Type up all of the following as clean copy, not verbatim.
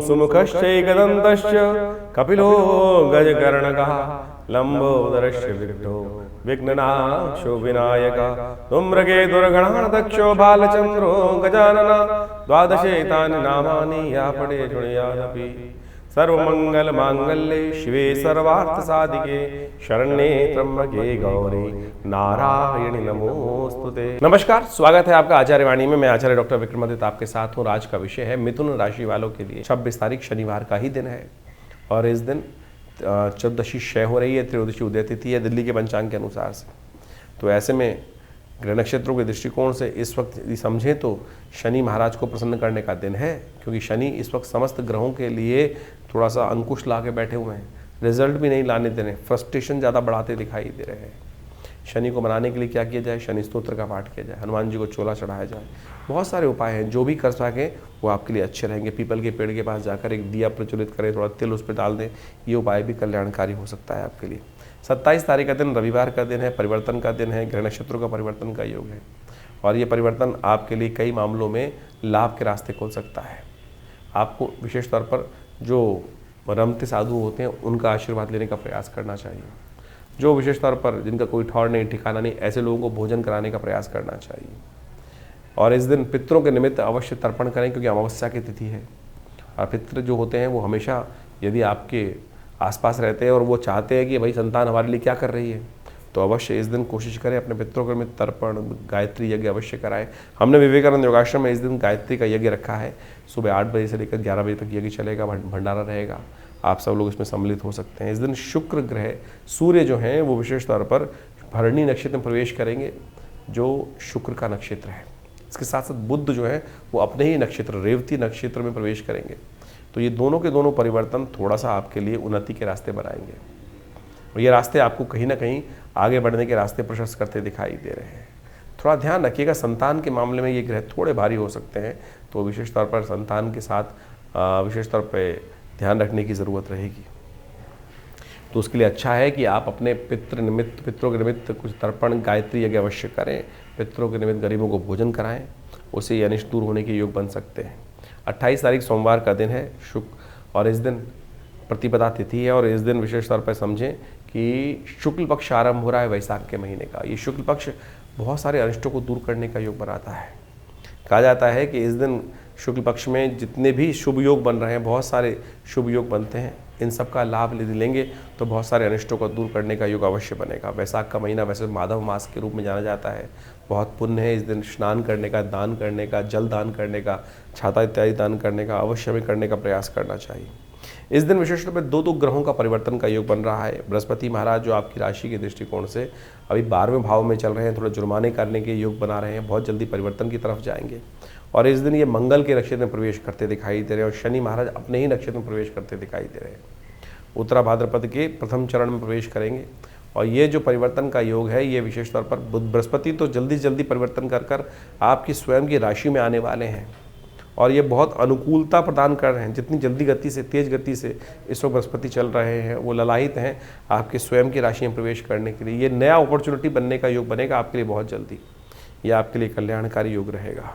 सुमुखश्चैकदन्तश्च कपिलो गजकर्णकः लम्बोदरश्च विघ्नो विघ्ननाशो विनायकः धूम्रकेतुर्गणाध्यक्षो बालचन्द्रो गजानन द्वादशैतानि नामानि या पठे शृणुयादपि। सर्वमंगल मांगल्ये शिवे सर्वार्थसाधिके शरण्ये त्र्यंबके गौरी नारायणी नमोस्तुते। नमस्कार, स्वागत है आपका आचार्य वाणी में। मैं आचार्य डॉक्टर विक्रमादित्य आपके साथ हूँ। आज का विषय है मिथुन राशि वालों के लिए 26 तारीख शनिवार का ही दिन है और इस दिन चतुर्दशी क्षय हो रही है, त्रयोदशी उदय तिथि है दिल्ली के पंचांग के अनुसार से। तो ऐसे में ग्रह नक्षत्रों के दृष्टिकोण से इस वक्त यदि समझें तो शनि महाराज को प्रसन्न करने का दिन है, क्योंकि शनि इस वक्त समस्त ग्रहों के लिए थोड़ा सा अंकुश ला के बैठे हुए हैं, रिजल्ट भी नहीं लाने दे रहे, फ्रस्ट्रेशन ज़्यादा बढ़ाते दिखाई दे रहे हैं। शनि को मनाने के लिए क्या किया जाए? शनि स्तोत्र का पाठ किया जाए, हनुमान जी को चोला चढ़ाया जाए। बहुत सारे उपाय हैं, जो भी कर सकें वो आपके लिए अच्छे रहेंगे। पीपल के पेड़ के पास जाकर एक दिया प्रज्वलित करें, थोड़ा तिल उस पर डाल दें, ये उपाय भी कल्याणकारी हो सकता है आपके लिए। 27 तारीख का दिन रविवार का दिन है, परिवर्तन का दिन है, ग्रह नक्षत्रों का परिवर्तन का योग है और ये परिवर्तन आपके लिए कई मामलों में लाभ के रास्ते खोल सकता है। आपको विशेष तौर पर जो रमते साधु होते हैं उनका आशीर्वाद लेने का प्रयास करना चाहिए। जो विशेष तौर पर जिनका कोई ठौर नहीं ठिकाना नहीं, ऐसे लोगों को भोजन कराने का प्रयास करना चाहिए। और इस दिन पितरों के निमित्त अवश्य तर्पण करें, क्योंकि अमावस्या की तिथि है और पितृ जो होते हैं वो हमेशा यदि आपके आसपास रहते हैं और वो चाहते हैं कि भाई संतान हमारे लिए क्या कर रही है, तो अवश्य इस दिन कोशिश करें अपने पितरों के निमित्त तर्पण गायत्री यज्ञ अवश्य कराएं। हमने विवेकानंद योगाश्रम में इस दिन गायत्री का यज्ञ रखा है। सुबह 8 बजे से लेकर 11 बजे तक यज्ञ चलेगा, भंडारा रहेगा, आप सब लोग इसमें सम्मिलित हो सकते हैं। इस दिन शुक्र ग्रह सूर्य जो हैं वो विशेष तौर पर भरणी नक्षत्र में प्रवेश करेंगे, जो शुक्र का नक्षत्र है। इसके साथ साथ बुध जो है वो अपने ही नक्षत्र रेवती नक्षत्र में प्रवेश करेंगे। तो ये दोनों के दोनों परिवर्तन थोड़ा सा आपके लिए उन्नति के रास्ते बनाएंगे और ये रास्ते आपको कहीं ना कहीं आगे बढ़ने के रास्ते प्रशस्त करते दिखाई दे रहे हैं। थोड़ा ध्यान रखिएगा, संतान के मामले में ये ग्रह थोड़े भारी हो सकते हैं, तो विशेष तौर पर संतान के साथ विशेष तौर पर ध्यान रखने की ज़रूरत रहेगी। तो उसके लिए अच्छा है कि आप अपने पितरों के निमित्त कुछ तर्पण गायत्री यज्ञ अवश्य करें, पितरों के निमित्त गरीबों को भोजन कराएं, उससे ये अनिष्ट दूर होने के योग बन सकते हैं। 28 तारीख सोमवार का दिन है शुक्र और इस दिन प्रतिपदा तिथि है और इस दिन विशेष तौर पर समझें कि शुक्ल पक्ष आरंभ हो रहा है वैशाख के महीने का। ये शुक्ल पक्ष बहुत सारे अनिष्टों को दूर करने का योग बनाता है। कहा जाता है कि इस दिन शुक्ल पक्ष में जितने भी शुभ योग बन रहे हैं, बहुत सारे शुभ योग बनते हैं, इन सब का लाभ यदि लेंगे तो बहुत सारे अनिष्टों को दूर करने का योग अवश्य बनेगा। वैशाख का महीना वैसे माधव मास के रूप में जाना जाता है, बहुत पुण्य है इस दिन स्नान करने का, दान करने का, जल दान करने का, छाता इत्यादि दान करने का अवश्य हमें करने का प्रयास करना चाहिए। इस दिन विशेष रूप में दो ग्रहों का परिवर्तन का योग बन रहा है। बृहस्पति महाराज जो आपकी राशि के दृष्टिकोण से अभी 12वें भाव में चल रहे हैं, थोड़ा जुर्माने करने के योग बना रहे हैं, बहुत जल्दी परिवर्तन की तरफ जाएंगे। और इस दिन ये मंगल के नक्षत्र में प्रवेश करते दिखाई दे रहे हैं और शनि महाराज अपने ही नक्षत्र में प्रवेश करते दिखाई दे रहे हैं। उत्तरा भाद्रपद के प्रथम चरण में प्रवेश करेंगे और ये जो परिवर्तन का योग है ये विशेष तौर पर बृहस्पति तो जल्दी परिवर्तन कर आपकी स्वयं की राशि में आने वाले हैं और ये बहुत अनुकूलता प्रदान कर रहे हैं। जितनी जल्दी गति से, तेज गति से इस वक्त बृहस्पति चल रहे हैं, वो ललायित हैं आपके स्वयं की राशि में प्रवेश करने के लिए। ये नया अपॉर्चुनिटी बनने का योग बनेगा आपके लिए बहुत जल्दी, ये आपके लिए कल्याणकारी योग रहेगा।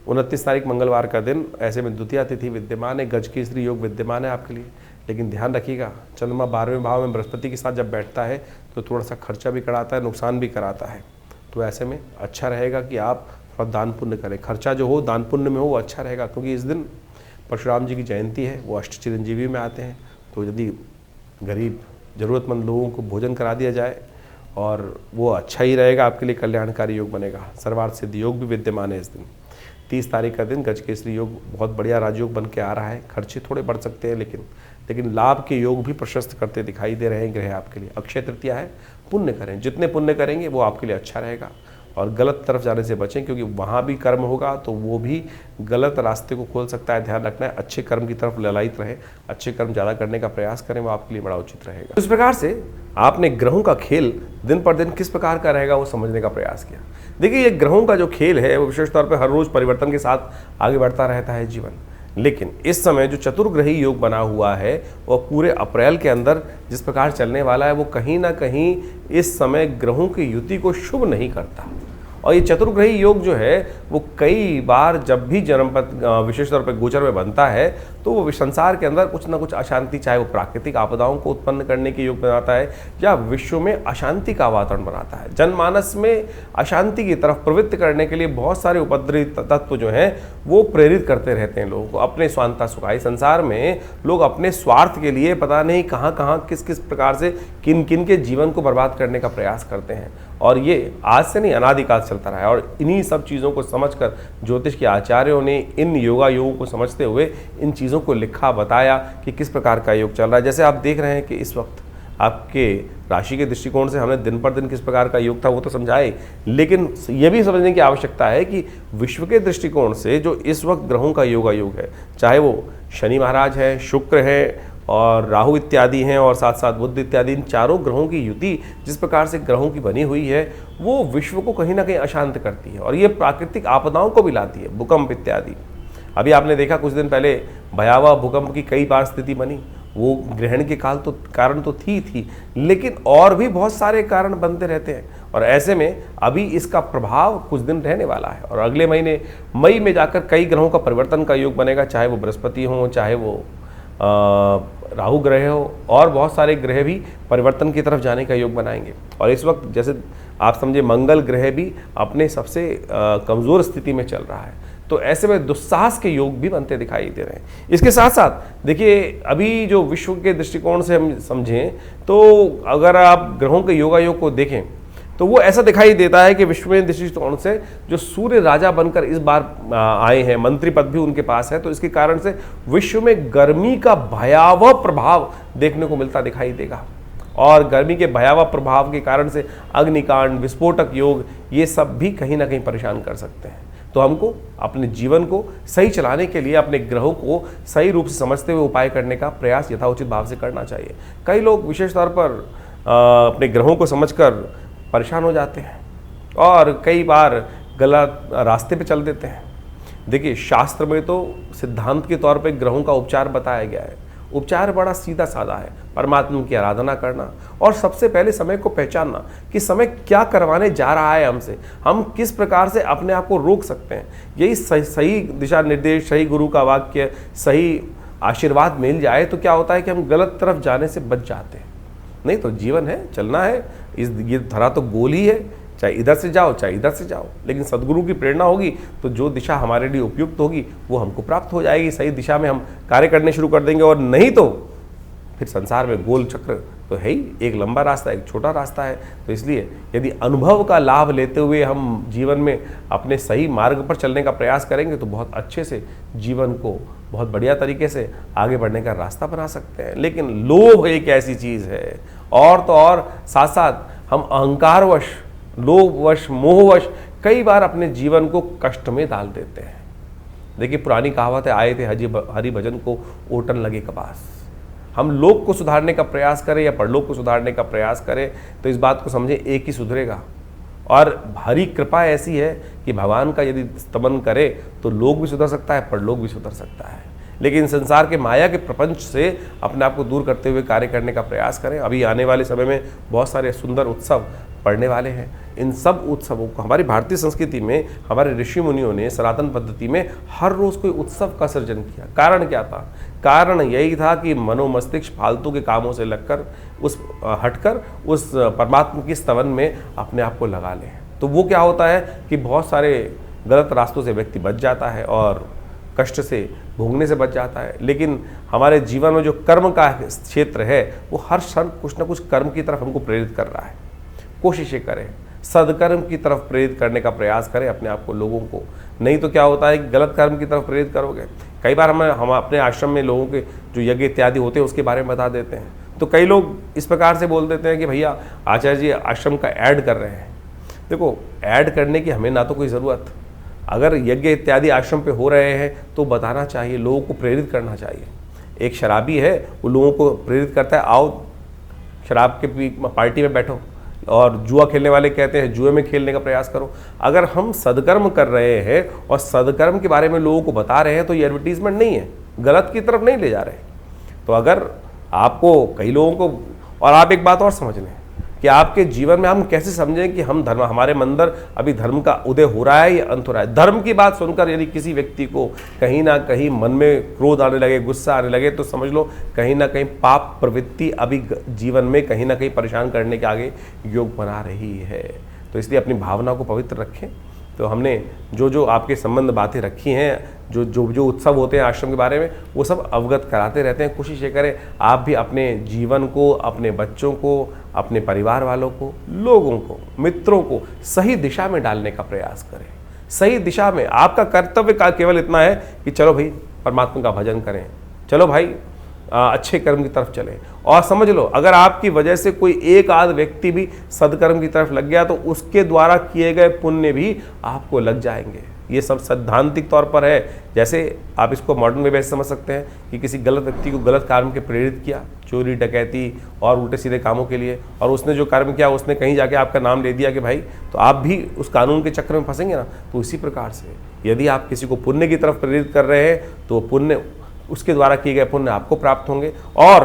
29 तारीख मंगलवार का दिन, ऐसे में द्वितीया तिथि विद्यमान है, गज केसरी योग विद्यमान है आपके लिए। लेकिन ध्यान रखिएगा, चंद्रमा 12वें भाव में बृहस्पति के साथ जब बैठता है तो थोड़ा सा खर्चा भी कराता है, नुकसान भी कराता है। तो ऐसे में अच्छा रहेगा कि आप थोड़ा दान पुण्य करें, खर्चा जो हो दान पुण्य में हो वो अच्छा रहेगा, क्योंकि इस दिन परशुराम जी की जयंती है, वो अष्ट चिरंजीवी में आते हैं। तो यदि गरीब ज़रूरतमंद लोगों को भोजन करा दिया जाए और वो अच्छा ही रहेगा, आपके लिए कल्याणकारी योग बनेगा। सर्वार्थ सिद्धि योग भी विद्यमान है इस दिन। 30 तारीख का दिन गज केसरी योग बहुत बढ़िया राजयोग बन के आ रहा है। खर्चे थोड़े बढ़ सकते हैं लेकिन लाभ के योग भी प्रशस्त करते दिखाई दे रहे हैं ग्रह आपके लिए। अक्षय तृतीया है, पुण्य करें, जितने पुण्य करेंगे वो आपके लिए अच्छा रहेगा और गलत तरफ जाने से बचें, क्योंकि वहाँ भी कर्म होगा तो वो भी गलत रास्ते को खोल सकता है। ध्यान रखना है, अच्छे कर्म की तरफ ललायित रहें, अच्छे कर्म ज़्यादा करने का प्रयास करें, वो आपके लिए बड़ा उचित रहेगा। इस प्रकार से आपने ग्रहों का खेल दिन पर दिन किस प्रकार का रहेगा वो समझने का प्रयास किया। देखिए, ये ग्रहों का जो खेल है वो विशेष तौर पर हर रोज़ परिवर्तन के साथ आगे बढ़ता रहता है जीवन। लेकिन इस समय जो चतुर्ग्रही योग बना हुआ है वो पूरे अप्रैल के अंदर जिस प्रकार चलने वाला है वो कहीं ना कहीं इस समय ग्रहों की युति को शुभ नहीं करता। और ये चतुर्ग्रही योग जो है वो कई बार जब भी जन्मपथ विशेष तौर पर गोचर में बनता है तो वो संसार के अंदर कुछ ना कुछ अशांति, चाहे वो प्राकृतिक आपदाओं को उत्पन्न करने के योग बनाता है या विश्व में अशांति का वातावरण बनाता है। जनमानस में अशांति की तरफ प्रवृत्त करने के लिए बहुत सारे उपद्रवी तत्व जो हैं वो प्रेरित करते रहते हैं लोगों को अपने स्वांता सुखाई। संसार में लोग अपने स्वार्थ के लिए पता नहीं कहाँ कहाँ किस किस प्रकार से किन किन के जीवन को बर्बाद करने का प्रयास करते हैं, और ये आज से नहीं अनादिकाल चलता रहा है। और इन्हीं सब चीज़ों को समझकर ज्योतिष के आचार्यों ने इन योगों को समझते हुए इन चीज़ों को लिखा, बताया कि किस प्रकार का योग चल रहा है। जैसे आप देख रहे हैं कि इस वक्त आपके राशि के दृष्टिकोण से हमने दिन पर दिन किस प्रकार का योग था वो तो समझाए, लेकिन ये भी समझने की आवश्यकता है कि विश्व के दृष्टिकोण से जो इस वक्त ग्रहों का योग है, चाहे वो शनि महाराज है, शुक्र है और राहु इत्यादि हैं, और साथ साथ बुध इत्यादि, इन चारों ग्रहों की युति जिस प्रकार से ग्रहों की बनी हुई है वो विश्व को कहीं ना कहीं अशांत करती है और ये प्राकृतिक आपदाओं को भी लाती है, भूकंप इत्यादि। अभी आपने देखा कुछ दिन पहले भयावह भूकंप की कई बार स्थिति बनी, वो ग्रहण के कारण तो थी, लेकिन और भी बहुत सारे कारण बनते रहते हैं। और ऐसे में अभी इसका प्रभाव कुछ दिन रहने वाला है और अगले महीने मई में जाकर कई ग्रहों का परिवर्तन का योग बनेगा, चाहे वो बृहस्पति हो, चाहे वो राहु ग्रह हो, और बहुत सारे ग्रह भी परिवर्तन की तरफ जाने का योग बनाएंगे। और इस वक्त जैसे आप समझे मंगल ग्रह भी अपने सबसे कमज़ोर स्थिति में चल रहा है, तो ऐसे में दुस्साहस के योग भी बनते दिखाई दे रहे हैं। इसके साथ साथ देखिए अभी जो विश्व के दृष्टिकोण से हम समझें तो अगर आप ग्रहों के योग को देखें तो वो ऐसा दिखाई देता है कि विश्व में दृष्टिकोण से जो सूर्य राजा बनकर इस बार आए हैं, मंत्री पद भी उनके पास है, तो इसके कारण से विश्व में गर्मी का भयावह प्रभाव देखने को मिलता दिखाई देगा। और गर्मी के भयावह प्रभाव के कारण से अग्निकांड, विस्फोटक योग, ये सब भी कहीं ना कहीं परेशान कर सकते हैं। तो हमको अपने जीवन को सही चलाने के लिए अपने ग्रहों को सही रूप से समझते हुए उपाय करने का प्रयास यथाउचित भाव से करना चाहिए। कई लोग विशेष तौर पर अपने ग्रहों को समझकर परेशान हो जाते हैं और कई बार गलत रास्ते पे चल देते हैं। देखिए शास्त्र में तो सिद्धांत के तौर पे ग्रहों का उपचार बताया गया है। उपचार बड़ा सीधा साधा है, परमात्मा की आराधना करना और सबसे पहले समय को पहचानना कि समय क्या करवाने जा रहा है हमसे, हम किस प्रकार से अपने आप को रोक सकते हैं। यही सही दिशा निर्देश, सही गुरु का वाक्य, सही आशीर्वाद मिल जाए तो क्या होता है कि हम गलत तरफ जाने से बच जाते हैं। नहीं तो जीवन है, चलना है, ये धरा तो गोल ही है, चाहे इधर से जाओ चाहे इधर से जाओ, लेकिन सदगुरु की प्रेरणा होगी तो जो दिशा हमारे लिए उपयुक्त होगी वो हमको प्राप्त हो जाएगी। सही दिशा में हम कार्य करने शुरू कर देंगे, और नहीं तो फिर संसार में गोल चक्र तो है ही, एक लंबा रास्ता एक छोटा रास्ता है। तो इसलिए यदि अनुभव का लाभ लेते हुए हम जीवन में अपने सही मार्ग पर चलने का प्रयास करेंगे तो बहुत अच्छे से जीवन को बहुत बढ़िया तरीके से आगे बढ़ने का रास्ता बना सकते हैं। लेकिन लोभ एक ऐसी चीज़ है, और तो और साथ साथ हम अहंकारवश, लोभवश, मोहवश कई बार अपने जीवन को कष्ट में डाल देते हैं। देखिए पुरानी कहावत है, आए थे हरि भजन को ओटन लगे कपास। हम लोक को सुधारने का प्रयास करें या परलोक को सुधारने का प्रयास करें तो इस बात को समझें एक ही सुधरेगा। और हरी कृपा ऐसी है कि भगवान का यदि स्तमन करे तो लोक भी सुधर सकता है, परलोक भी सुधर सकता है। लेकिन संसार के माया के प्रपंच से अपने आप को दूर करते हुए कार्य करने का प्रयास करें। अभी आने वाले समय में बहुत सारे सुंदर उत्सव पड़ने वाले हैं। इन सब उत्सवों को हमारी भारतीय संस्कृति में हमारे ऋषि मुनियों ने सनातन पद्धति में हर रोज़ कोई उत्सव का सृजन किया। कारण क्या था? कारण यही था कि मनोमस्तिष्क फालतू के कामों से लगकर हटकर उस परमात्मा की स्तवन में अपने आप को लगा लें। तो वो क्या होता है कि बहुत सारे गलत रास्तों से व्यक्ति बच जाता है और कष्ट से भोगने से बच जाता है। लेकिन हमारे जीवन में जो कर्म का क्षेत्र है वो हर क्षण कुछ ना कुछ कर्म की तरफ हमको प्रेरित कर रहा है। कोशिशें करें, सदकर्म की तरफ प्रेरित करने का प्रयास करें अपने आप को, लोगों को। नहीं तो क्या होता है कि गलत कर्म की तरफ प्रेरित करोगे। कई बार हम अपने आश्रम में लोगों के जो यज्ञ इत्यादि होते हैं उसके बारे में बता देते हैं, तो कई लोग इस प्रकार से बोल देते हैं कि भैया आचार्य जी आश्रम का ऐड कर रहे हैं। देखो, ऐड करने की हमें ना तो कोई ज़रूरत, अगर यज्ञ इत्यादि आश्रम पे हो रहे हैं तो बताना चाहिए, लोगों को प्रेरित करना चाहिए। एक शराबी है, वो लोगों को प्रेरित करता है, आओ शराब के पार्टी में बैठो, और जुआ खेलने वाले कहते हैं जुए में खेलने का प्रयास करो। अगर हम सदकर्म कर रहे हैं और सदकर्म के बारे में लोगों को बता रहे हैं तो ये एडवर्टीजमेंट नहीं है, गलत की तरफ नहीं ले जा रहे। तो अगर आपको कई लोगों को, और आप एक बात और समझ लें कि आपके जीवन में हम कैसे समझें कि हम धर्म, हमारे अंदर अभी धर्म का उदय हो रहा है या अंत हो रहा है। धर्म की बात सुनकर यदि किसी व्यक्ति को कहीं ना कहीं मन में क्रोध आने लगे, गुस्सा आने लगे, तो समझ लो कहीं ना कहीं पाप प्रवृत्ति अभी जीवन में कहीं ना कहीं परेशान करने के आगे योग बना रही है। तो इसलिए अपनी भावना को पवित्र रखें। तो हमने जो जो आपके संबंध बातें रखी हैं, जो उत्सव होते हैं आश्रम के बारे में, वो सब अवगत कराते रहते हैं। कोशिश ये करें आप भी अपने जीवन को, अपने बच्चों को, अपने परिवार वालों को, लोगों को, मित्रों को सही दिशा में डालने का प्रयास करें। सही दिशा में आपका कर्तव्य का केवल इतना है कि चलो भाई परमात्मा का भजन करें, चलो भाई अच्छे कर्म की तरफ चलें। और समझ लो अगर आपकी वजह से कोई एक आध व्यक्ति भी सदकर्म की तरफ लग गया तो उसके द्वारा किए गए पुण्य भी आपको लग जाएंगे। ये सब सैद्धांतिक तौर पर है। जैसे आप इसको मॉडर्न में वैसे समझ सकते हैं कि किसी गलत व्यक्ति को गलत काम के प्रेरित किया, चोरी डकैती और उल्टे सीधे कामों के लिए, और उसने जो कर्म किया उसने कहीं जाके आपका नाम ले दिया कि भाई, तो आप भी उस कानून के चक्कर में फंसेंगे ना। तो इसी प्रकार से यदि आप किसी को पुण्य की तरफ प्रेरित कर रहे हैं तो पुण्य, उसके द्वारा किए गए पुण्य आपको प्राप्त होंगे। और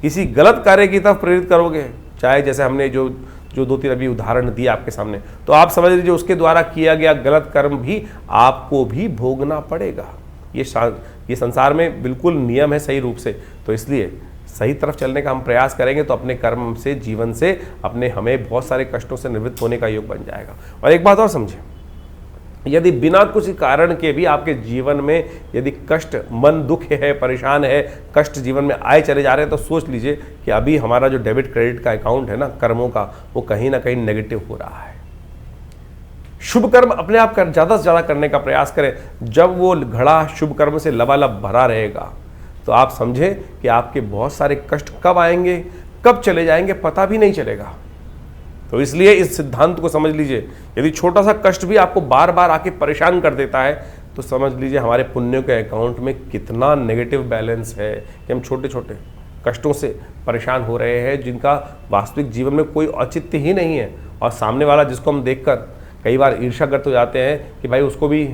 किसी गलत कार्य की तरफ प्रेरित करोगे, चाहे जैसे हमने जो 2-3 अभी उदाहरण दिए आपके सामने, तो आप समझ लीजिए उसके द्वारा किया गया गलत कर्म भी आपको भी भोगना पड़ेगा। ये संसार में बिल्कुल नियम है सही रूप से। तो इसलिए सही तरफ चलने का हम प्रयास करेंगे तो अपने कर्म से, जीवन से अपने हमें बहुत सारे कष्टों से निवृत्त होने का योग बन जाएगा। और एक बात और समझें, यदि बिना कुछ कारण के भी आपके जीवन में यदि कष्ट, मन दुख है, परेशान है, कष्ट जीवन में आए चले जा रहे हैं, तो सोच लीजिए कि अभी हमारा जो डेबिट क्रेडिट का अकाउंट है ना कर्मों का, वो कहीं ना कहीं नेगेटिव हो रहा है। शुभ कर्म अपने आप ज़्यादा से ज़्यादा करने का प्रयास करें। जब वो घड़ा शुभ कर्म से लबालब भरा रहेगा तो आप समझें कि आपके बहुत सारे कष्ट कब आएंगे, कब चले जाएंगे, पता भी नहीं चलेगा। तो इसलिए इस सिद्धांत को समझ लीजिए, यदि छोटा सा कष्ट भी आपको बार बार आके परेशान कर देता है तो समझ लीजिए हमारे पुण्यों के अकाउंट में कितना नेगेटिव बैलेंस है कि हम छोटे छोटे कष्टों से परेशान हो रहे हैं, जिनका वास्तविक जीवन में कोई औचित्य ही नहीं है। और सामने वाला जिसको हम देखकर कई बार ईर्ष्याग्रस्त हो जाते हैं कि भाई उसको भी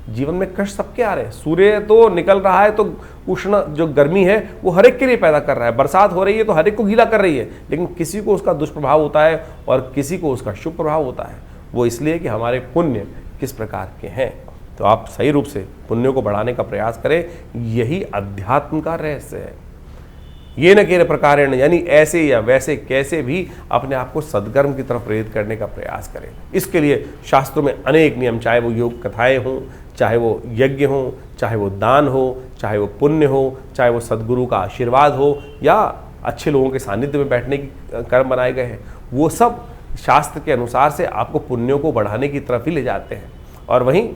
जीवन में कष्ट सबके आ रहे हैं। सूर्य तो निकल रहा है तो उष्ण जो गर्मी है वो हर एक के लिए पैदा कर रहा है, बरसात हो रही है तो हर एक को गीला कर रही है, लेकिन किसी को उसका दुष्प्रभाव होता है और किसी को उसका शुभ प्रभाव होता है। वो इसलिए कि हमारे पुण्य किस प्रकार के हैं। तो आप सही रूप से पुण्यों को बढ़ाने का प्रयास करें, यही अध्यात्म का रहस्य है। ये न केवल प्रकारेण, यानी ऐसे या वैसे कैसे भी अपने आप को सद्कर्म की तरफ प्रेरित करने का प्रयास करें। इसके लिए शास्त्रों में अनेक नियम, चाहे वो योग कथाएं हों, चाहे वो यज्ञ हो, चाहे वो दान हो, चाहे वो पुण्य हो, चाहे वो सद्गुरु का आशीर्वाद हो, या अच्छे लोगों के सानिध्य में बैठने की कर्म बनाए गए हैं, वो सब शास्त्र के अनुसार से आपको पुण्यों को बढ़ाने की तरफ ही ले जाते हैं। और वहीं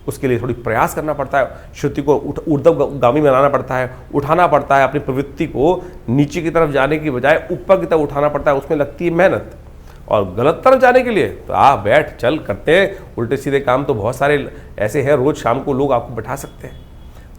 उसके लिए थोड़ी प्रयास करना पड़ता है, श्रुति को ऊर्ध्वगामी बनाना पड़ता है, उठाना पड़ता है, अपनी प्रवृत्ति को नीचे की तरफ जाने की बजाय ऊपर की तरफ उठाना पड़ता है। उसमें लगती है मेहनत। और गलत तरफ जाने के लिए तो आप बैठ चल करते हैं उल्टे सीधे काम, तो बहुत सारे ऐसे हैं, रोज शाम को लोग आपको बैठा सकते हैं।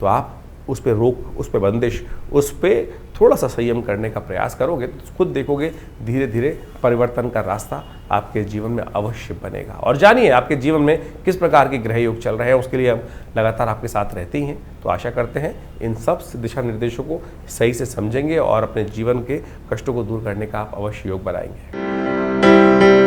तो आप उस पर रोक, उस पर बंदिश, उस पर थोड़ा सा संयम करने का प्रयास करोगे तो खुद देखोगे धीरे धीरे परिवर्तन का रास्ता आपके जीवन में अवश्य बनेगा। और जानिए आपके जीवन में किस प्रकार के ग्रह योग चल रहे हैं, उसके लिए हम लगातार आपके साथ रहते ही हैं। तो आशा करते हैं इन सब दिशा निर्देशों को सही से समझेंगे और अपने जीवन के कष्टों को दूर करने का आप अवश्य योग बनाएंगे।